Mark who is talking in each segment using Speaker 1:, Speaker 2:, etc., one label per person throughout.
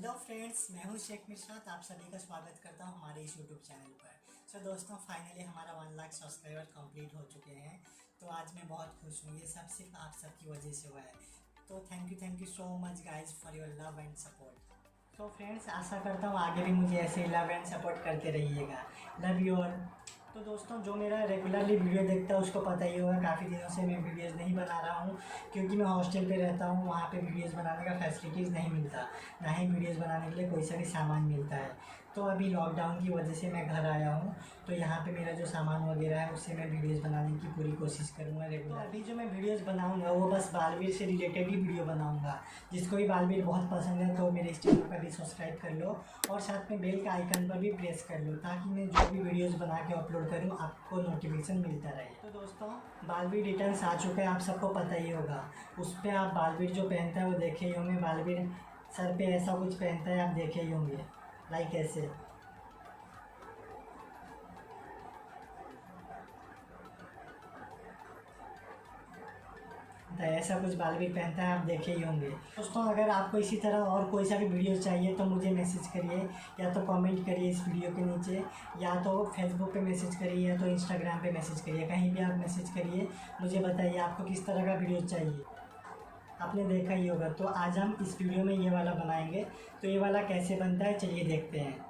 Speaker 1: Hello friends, मैं हूं शेख मिश्रा। तो आप सभी का स्वागत करता हूं हमारे इस यूट्यूब चैनल पर। दोस्तों, फाइनली हमारा 1 लाख सब्सक्राइबर कंप्लीट हो चुके हैं। तो आज मैं बहुत खुश हूं। ये सब सिर्फ आप सबकी वजह से हुआ है। तो thank you so much guys for your love and support. तो फ्रेंड्स, आशा करता हूँ आगे भी मुझे ऐसे ही लव एंड सपोर्ट करते रहिएगा। Love you all. तो दोस्तों, जो मेरा रेगुलरली वीडियो देखता है उसको पता ही होगा, काफ़ी दिनों से मैं वीडियोस नहीं बना रहा हूँ क्योंकि मैं हॉस्टल पे रहता हूँ। वहाँ पे वीडियोस बनाने का फैसिलिटीज़ नहीं मिलता, ना ही वीडियोस बनाने के लिए कोई सा भी सामान मिलता है। तो अभी लॉकडाउन की वजह से मैं घर आया हूँ। तो यहाँ पे मेरा जो सामान वगैरह है उससे मैं वीडियोस बनाने की पूरी कोशिश करूँगा रेगुलर। तो अभी जो मैं वीडियोस बनाऊँगा वो बस बालवीर से रिलेटेड ही वीडियो बनाऊँगा। जिसको भी बालवीर बहुत पसंद है तो मेरे इस चैनल पर भी सब्सक्राइब कर लो और साथ में बेल का आइकन पर भी प्रेस कर लो, ताकि मैं जो भी वीडियोज़ बना के अपलोड करूँ आपको नोटिफिकेशन मिलता रहे। तो दोस्तों, बालवीर रिटर्न्स आ चुका है, आप सबको पता ही होगा। उस पर आप बालवीर जो पहनता है वो देखे ही होंगे। बालवीर सर पे ऐसा कुछ पहनता है, आप देखे ही होंगे, लाइक ऐसे। तो ऐसा कुछ बालवीर पहनता है, आप देखे ही होंगे। दोस्तों, अगर आपको इसी तरह और कोई सा भी वीडियो चाहिए तो मुझे मैसेज करिए, या तो कमेंट करिए इस वीडियो के नीचे, या तो फेसबुक पे मैसेज करिए, या तो इंस्टाग्राम पे मैसेज करिए। कहीं भी आप मैसेज करिए, मुझे बताइए आपको किस तरह का वीडियो चाहिए। आपने देखा ही होगा। तो आज हम इस वीडियो में ये वाला बनाएंगे। तो ये वाला कैसे बनता है, चलिए देखते हैं।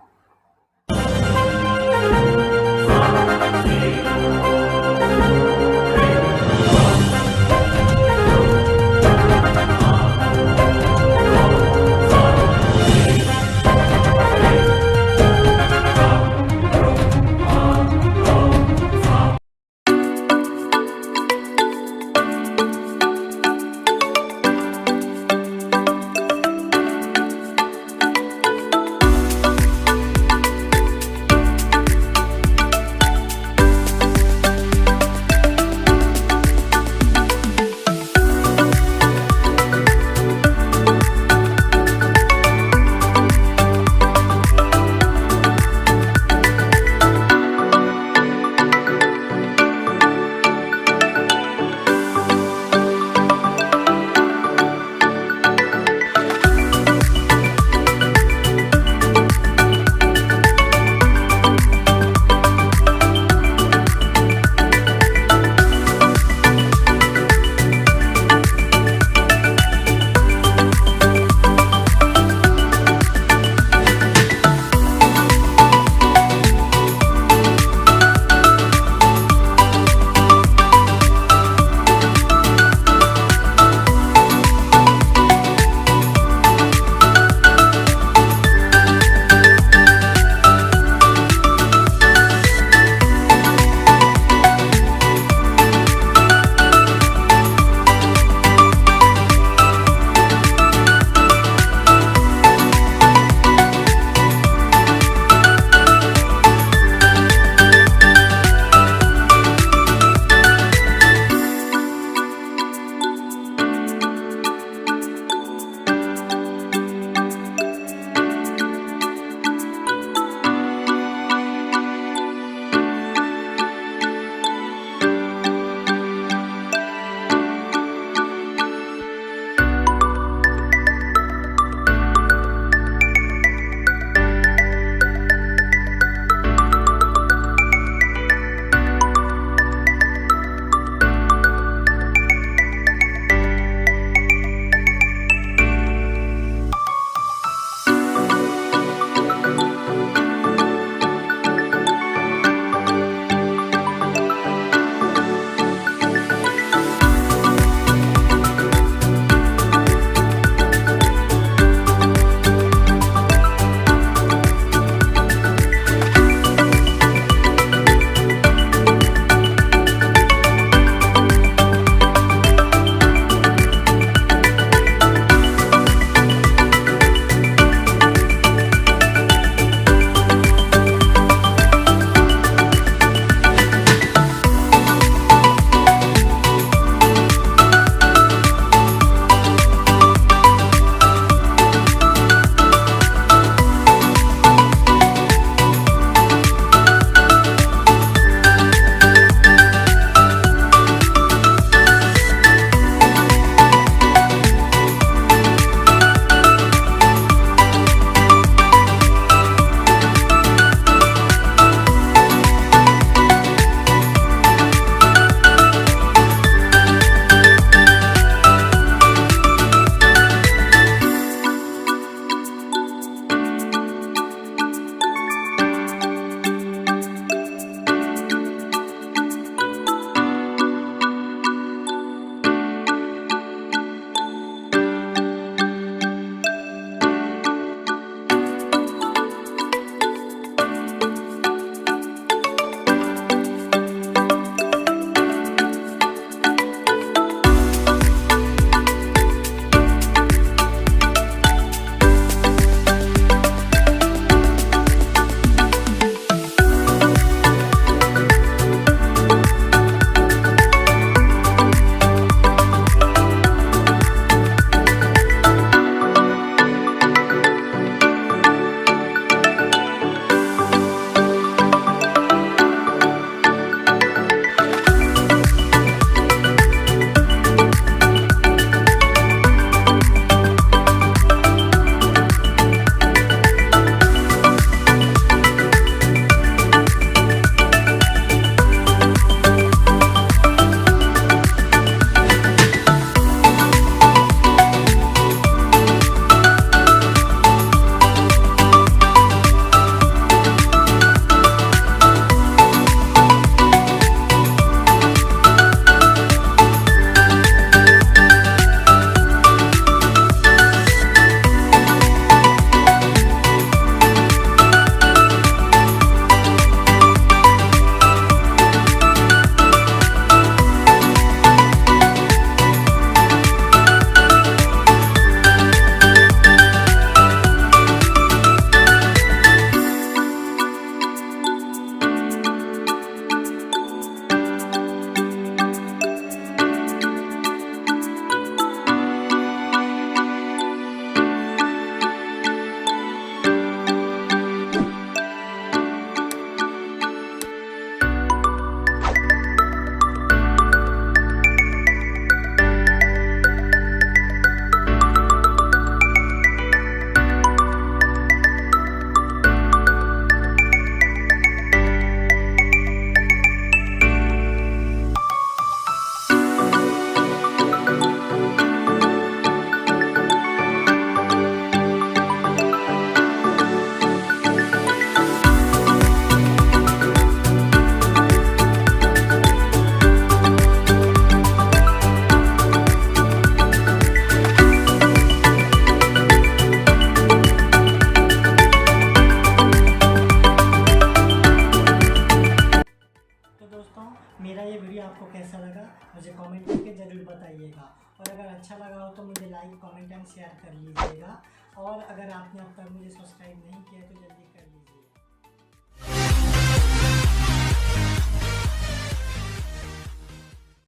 Speaker 1: मेरा ये वीडियो आपको कैसा लगा मुझे कमेंट करके ज़रूर बताइएगा, और अगर अच्छा लगा हो तो मुझे लाइक, कमेंट एंड शेयर कर लीजिएगा। और अगर आपने अब तक मुझे सब्सक्राइब नहीं किया तो जल्दी कर लीजिए।